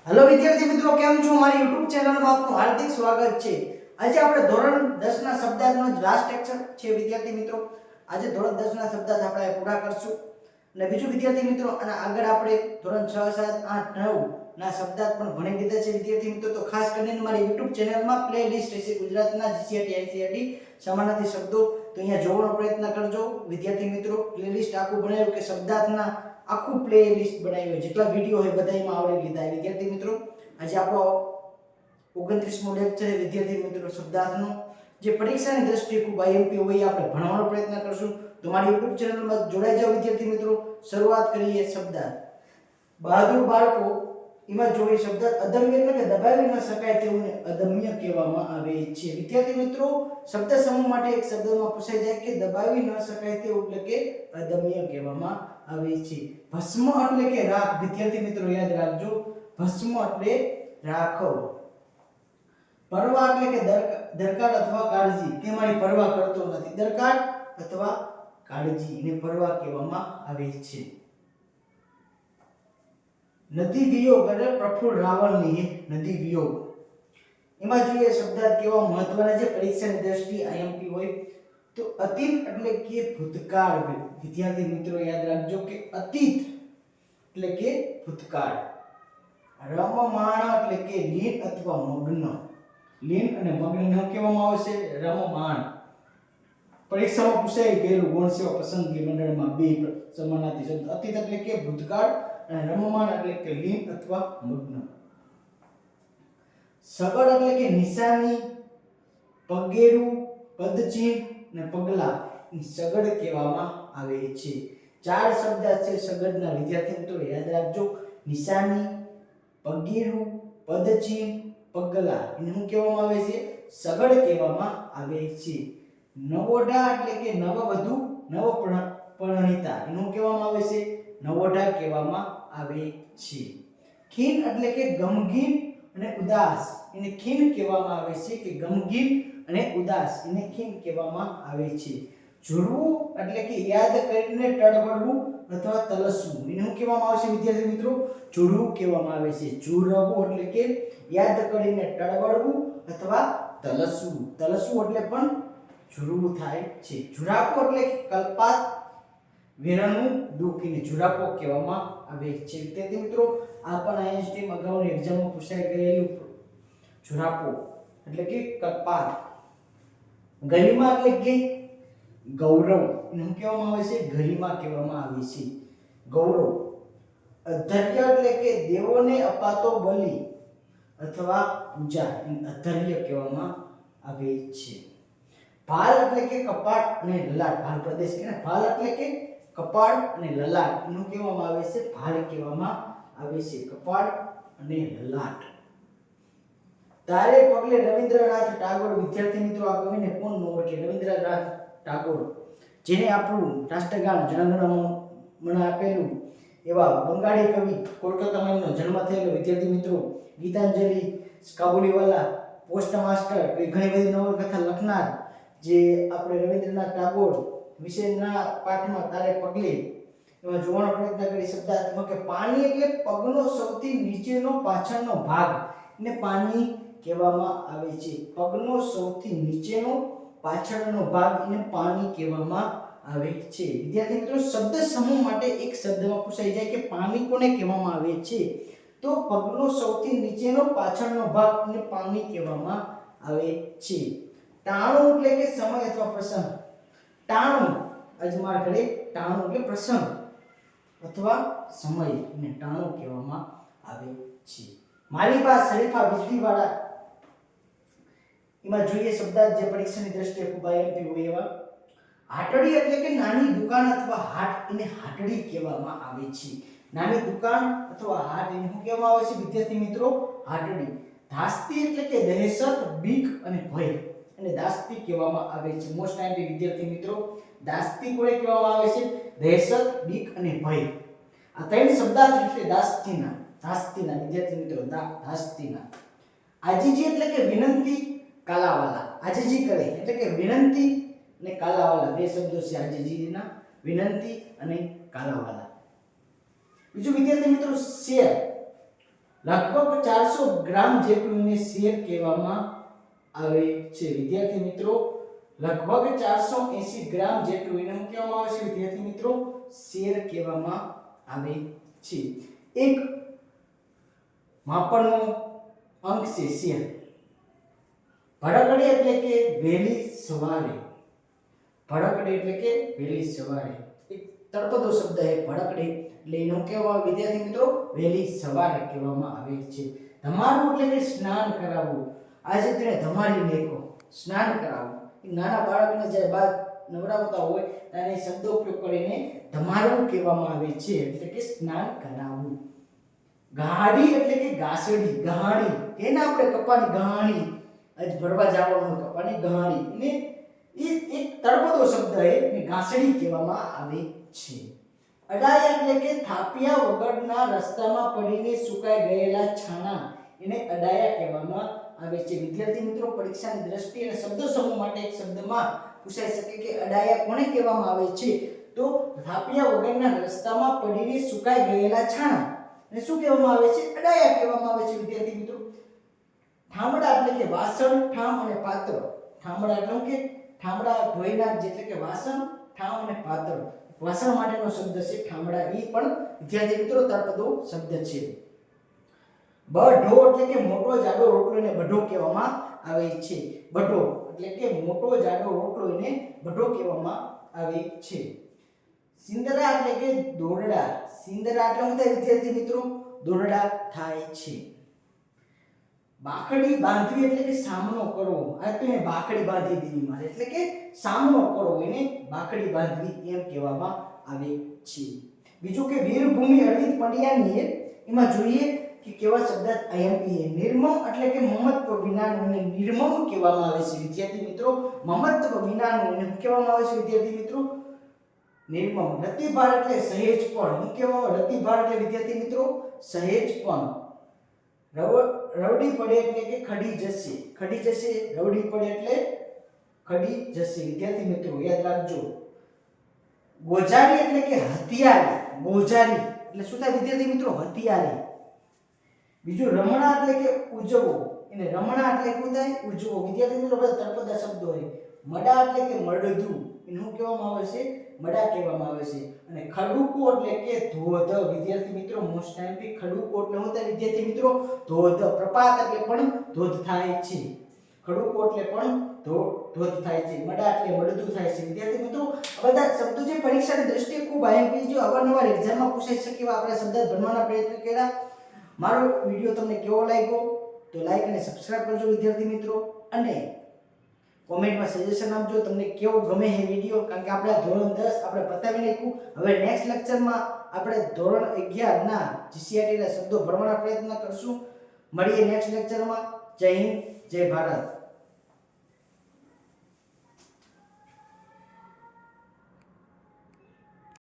Hello વિદ્યાર્થી મિત્રો, કેમ છો? મારી YouTube ચેનલમાં આપનું હાર્દિક સ્વાગત છે. આજે આપણે ધોરણ 10 ના શબ્દાર્થનો જ લાસ્ટ લેક્ચર છે વિદ્યાર્થી મિત્રો. આજે ધોરણ 10 ના શબ્દાર્થ આપણે પૂરા કરશું. અને બીજું વિદ્યાર્થી મિત્રો, અને આગળ આપણે ધોરણ 6, 7, 8, 9 ના શબ્દાર્થ પણ ભણી લીધા છે વિદ્યાર્થી મિત્રો. તો ખાસ કરીને મારી YouTube ચેનલમાં પ્લેલિસ્ટ છે ગુજરાતના GCRT ICRT સમાનાર્થી શબ્દો, તો અહીંયા જોવાનો પ્રયત્ન કરજો વિદ્યાર્થી મિત્રો. પ્લેલિસ્ટ આખું બનાવ્યું કે શબ્દાર્થના આખું પ્લેલિસ્ટ બનાવ્યું, જેટલા વિડિયો હોય બધા એમાં આવરી લીધા વિદ્યાર્થી મિત્રો. આજે આપણો 29મો લેક્ચર છે વિદ્યાર્થી મિત્રો શબ્દાર્થનો, જે પરીક્ષાની દ્રષ્ટિએ ખૂબ IMP હોય આપણે ભણવાનો પ્રયત્ન કરશું. તો મારી YouTube ચેનલમાં જોડાઈ જાઓ વિદ્યાર્થી મિત્રો. શરૂઆત કરીએ શબ્દાર્થ. બહાદુર બાળકો, એમાં જોઈએ શબ્દાર્થ અદમ્ય એટલે કે દબાવી ન શકાય તેવું અદમ્ય કહેવામાં આવે છે વિદ્યાર્થી મિત્રો. શબ્દ સમૂહ માટે એક શબ્દમાં પૂછાઈ જાય કે દબાવી ન શકાય તેવું એટલે કે અદમ્ય કહેવામાં આવે છે. ભસ્મ એટલે કે રાખ વિદ્યાર્થી મિત્રો, યાદ રાખજો. ભસ્મ એટલે રાખ. પરવા એટલે કે દરકાર અથવા કાળજી, કે મારી પરવા કરતો નથી. દરકાર અથવા કાળજી ને પરવા કહેવામાં આવે છે. નદી વિયોગ એટલે પ્રફુલ્લ રાવલની નદી વિયોગ. એમાં જોઈએ શબ્દાર્થ કેવા મહત્વના છે પરીક્ષાની દ્રષ્ટિએ IMP હોય. તો અતીત એટલે કે ભૂતકાળ વિદ્યાર્થી મિત્રો, યાદ રાખજો કે અતીત એટલે કે ભૂતકાળ. રમમાણ એટલે કે લીન અથવા મગ્ન. લીન અને મગ્ન ન કહેવામાં આવશે રમમાણ. પરીક્ષામાં પૂછાઈ ગયેલું ગૌણ સેવા પસંદગી મંડળમાં બે સમાનાર્થી શબ્દ. અતીત એટલે કે ભૂતકાળ અને રમમાણ એટલે કે લીન અથવા મગ્ન. સગડ એટલે કે નિશાની, પગેરું, પદચિહ્ન ને પગલા, સગડ કહેવામાં આવે છે. ચાર શબ્દ છે સગડના વિદ્યાર્થી મિત્રો, યાદ રાખજો. નિશાની, પગેરું, પદચિહ્ન, પગલા, એને શું કહેવામાં આવે છે? સગડ કહેવામાં આવે છે. નવોઢા એટલે કે નવવધુ, નવપરિણીતા, એનું કહેવામાં આવે છે? નવોઢા કહેવામાં આવે છે. ખીન એટલે કે ગમગીન અને ઉદાસ, એને ખીન કહેવામાં આવે છે કે ગમગીન અને ઉદાસ, એને ખીન કહેવામાં આવે છે. ઝૂરવું એટલે કે યાદ કરીને ટળવળવું અથવા તલસવું, એને શું કહેવામાં આવે છે વિદ્યાર્થી મિત્રો? ઝૂરવું કહેવામાં આવે છે. ઝૂરવું એટલે કે યાદ કરીને ટળવળવું અથવા તલસવું. તલસવું એટલે પણ ઝૂરવું થાય છે. ઝુરાપો એટલે કલ્પાત વેરાનું દુઃખ, એને ઝુરાપો કહેવામાં આવે છે વિદ્યાર્થી મિત્રો. આ પણ IST અગાઉની એક્ઝામમાં પૂછાઈ ગયેલું. ઝુરાપો એટલે કે કલ્પાત. ગરિમા એટલે કે ગૌરવ, એને શું કહેવામાં આવે છે? ગરિમા કહેવામાં આવે છે. ગૌરવ. અધર્ય એટલે કે દેવોને અપાતો બલિ અથવા પૂજા, અધર્ય કહેવામાં આવે છે. ભાલ એટલે કે કપાળ અને લલાટ, ભાલ પ્રદેશ કે ભાલ એટલે કે કપાળ અને લલાટ, એનું કહેવામાં આવે છે ભાલ કહેવામાં આવે છે. કપાળ અને લલાટ. તારે પગલે રવિન્દ્રનાથ ટાગોર વિદ્યાર્થી મિત્રો, આ કવિને કોણ ન ઓળખે? રવિન્દ્રનાથ ટાગોર, જેને આપણું રાષ્ટ્રગાન જનગણ મન આપેલું એવા બંગાળી કવિ, કોલકાતામાં એમનો જન્મ થયેલો વિદ્યાર્થી મિત્રો. ગીતાંજલિ, કાબુલીવાલા, પોસ્ટ માસ્ટર, ઘણી બધી નવલકથા લખનાર જે આપણે રવિન્દ્રનાથ ટાગોર વિશેના પાઠમાં તારે પગલે એમાં જોવાનો પ્રયત્ન કરી શબ્દાર્થમાં કે પાણી એટલે પગનો સૌથી નીચેનો પાછળનો ભાગ, એને પાણી કહેવામાં આવે છે. પગનો સૌથી નીચેનો પાછળનો ભાગ, એને પાણી કહેવામાં આવે છે વિદ્યાર્થી મિત્રો. શબ્દ સમૂહ માટે એક શબ્દમાં પૂછાઈ જાય કે પાણી કોને કહેવામાં આવે છે? તો પગનો સૌથી નીચેનો પાછળનો ભાગ, એને પાણી કહેવામાં આવે છે. ટાણું એટલે કે સમય અથવા પ્રસંગ. ટાણું, આજે મારા ઘરે ટાણું એટલે પ્રસંગ અથવા સમય, એને ટાણું કહેવામાં આવે છે. મારી પાસે શરીફા વીજળીવાળા, એમાં જોઈએ શબ્દાર્થ જે પરીક્ષાની દ્રષ્ટિએ ખૂબ IMP હોય એવા. હાટડી એટલે કે નાની દુકાન અથવા હાટ, એને હાટડી કહેવામાં આવે છે. નાની દુકાન અથવા હાટ, એને શું કહેવામાં આવે છે વિદ્યાર્થી મિત્રો? હાટડી. ધાસ્તી એટલે કે દહેશત, બીક અને ભય, અને દાસ્તી કહેવામાં આવે છે. મોસ્ટ IMP વિદ્યાર્થી મિત્રો, દાસ્તી કોને કહેવામાં આવે છે? દહેશત, બીક અને ભય. આ ત્રણ શબ્દાર્થ એટલે દાસ્તીના, ધાસ્તીના વિદ્યાર્થી મિત્રો, ધાસ્તીના. આજીજી એટલે કે વિનંતી, કાલાવાલા. આજીજી કરે એટલે કે વિનંતી અને કાલાવાલા, બે શબ્દો છે આજીજીના, વિનંતી અને કાલાવાલા. બીજું વિદ્યાર્થી મિત્રો શેર. લગભગ 400 ગ્રામ જેટલું એને શેર કહેવામાં આવે છે વિદ્યાર્થી મિત્રો. લગભગ 480 ગ્રામ જેટલું એને શું કહેવામાં આવે છે વિદ્યાર્થી મિત્રો? શેર કહેવામાં આવે છે. એક માપનનો અંક છે શેર. ભડકડે એટલે કે વહેલી સવારે. ભડકડે એટલે કે વહેલી સવારે. એક તળપદો શબ્દ છે ભડકડે, એટલે એનું કહેવામાં વિદ્યાર્થી મિત્રો વહેલી સવારે કહેવામાં આવે છે. ધમારવું એટલે કે સ્નાન કરાવવું. આજે તેને ધમારી નાખો, સ્નાન કરાવવું. નાના બાળકને જ્યારે બા નવડાવતા હોય ત્યારે શબ્દો ઉપયોગ કરીને ધમારવું કહેવામાં આવે છે, એટલે કે સ્નાન કરાવવું. ગાડી એટલે કે ઘાસડી, ગહાણી, એને આપણે કપાની ગહાણી, આજ ભરવા જવાનું કપાની ગહાણી, એને એક તળપદો શબ્દ છે ને ઘાસડી કહેવામાં આવે છે. અડાયા એટલે કે થાપિયા વગરના રસ્તામાં પડીને સુકાઈ ગયેલા છાણા, એને અડાયા કહેવામાં આવે છે. વિદ્યાર્થી મિત્રો, પરીક્ષાની દ્રષ્ટિએ અને શબ્દ સમૂહ માટે એક શબ્દમાં પૂછાઈ શકે કે અડાયા કોને કહેવામાં આવે છે? તો થાપિયા વગરના રસ્તામાં પડીને સુકાઈ ગયેલા છાણા ને શું કહેવામાં આવે છે? અડાયા કહેવામાં આવે છે વિદ્યાર્થી મિત્રો. ઠામડા એટલે કે વાસણ, ઠામ અને પાત્ર. ઠામડા એટલે કે ઠામડા ધોઈના એટલે કે વાસણ, ઠામ અને પાત્ર. વાસણ માટેનો શબ્દ છે ઠામડા. એ પણ વિદ્યાર્થી મિત્રો તળપદો શબ્દ છે. બઢો એટલે કે મોટો જાડો રોટલો, એને બઢો કહેવામાં આવે છે. બઢો એટલે કે મોટો જાડો રોટલો, એને બઢો કહેવામાં આવે છે. સિંદરા એટલે કે દોરડા. સિંદરા એટલે શું થાય વિદ્યાર્થી મિત્રો? દોરડા થાય છે. બાકડી બાંધવી એટલે કે સામનો કરવો. આ તો એને બાકડી બાંધી દીધી મારે, એટલે કે સામનો કરવો, એને બાકડી બાંધવી એમ કહેવામાં આવે છે. બીજું કે વીરભૂમિ અરવિંદ પંડ્યાની એમાં જોઈએ કે કેવા શબ્દ આઈએમપી. નિર્મમ એટલે કે મમત્વ વિનાનું, એને નિર્મમ કહેવામાં આવે છે વિદ્યાર્થી મિત્રો. મમત્વ વિનાનું એને કહેવામાં આવે છે વિદ્યાર્થી મિત્રો નિર્મમ. રતિભાર એટલે સહેજ પણ, હું કહેવામાં રતિભાર એટલે વિદ્યાર્થી મિત્રો સહેજ પણ. રવડી પડે એટલે કે ખડી જશે. ખડી જશે, રવડી પડે એટલે ખડી જશે વિદ્યાર્થી મિત્રો યાદ રાખજો. ગોજારી એટલે કે હથિયારી. ગોજારી એટલે શું થાય વિદ્યાર્થી મિત્રો? હથિયારી. બીજું રમણા એટલે કે ઉજવો, એને રમણા એટલે શું થાય? ઉજવો. વિદ્યાર્થી મિત્રો બધા તળપદા શબ્દો હોય. મડા એટલે કે મડદું, એને શું કહેવામાં આવે છે? મડા કહેવામાં આવે છે. અને ખડુકો એટલે કે ધોધ. વિદ્યાર્થી મિત્રો મોસ્ટ ટાઈમથી ખડુકો એટલે શું થાય વિદ્યાર્થી મિત્રો? ધોધ. પ્રપાત એટલે પણ ધોધ થાય છે. ખડુકો એટલે પણ ધોધ થાય છે. મડા એટલે મડદું થાય છે. વિદ્યાર્થી મિત્રો આ બધા શબ્દો જે પરીક્ષાની દ્રષ્ટિએ ખૂબ આઈએમપી જો અવારનવાર એક્ઝામમાં પૂછાઈ શકે એવા આપણે શબ્દ ભણવાના પ્રયત્ન કર્યા. મારો વિડિયો તમને કેવો લાગ્યો તો લાઈક અને સબસ્ક્રાઇબ કરજો વિદ્યાર્થી મિત્રો, અને કોમેન્ટમાં સજેશન આપજો તમને કેવો ગમે એ વિડિયો. કારણ કે આપણે ધોરણ 10 આપણે પતાવી નાખ્યું. હવે નેક્સ્ટ લેક્ચરમાં આપણે ધોરણ 11 ના જીસીઆરટી ના શબ્દો ભણવાના પ્રયત્ન કરશું. મળીએ નેક્સ્ટ લેક્ચરમાં. જય હિન્દ, જય ભારત.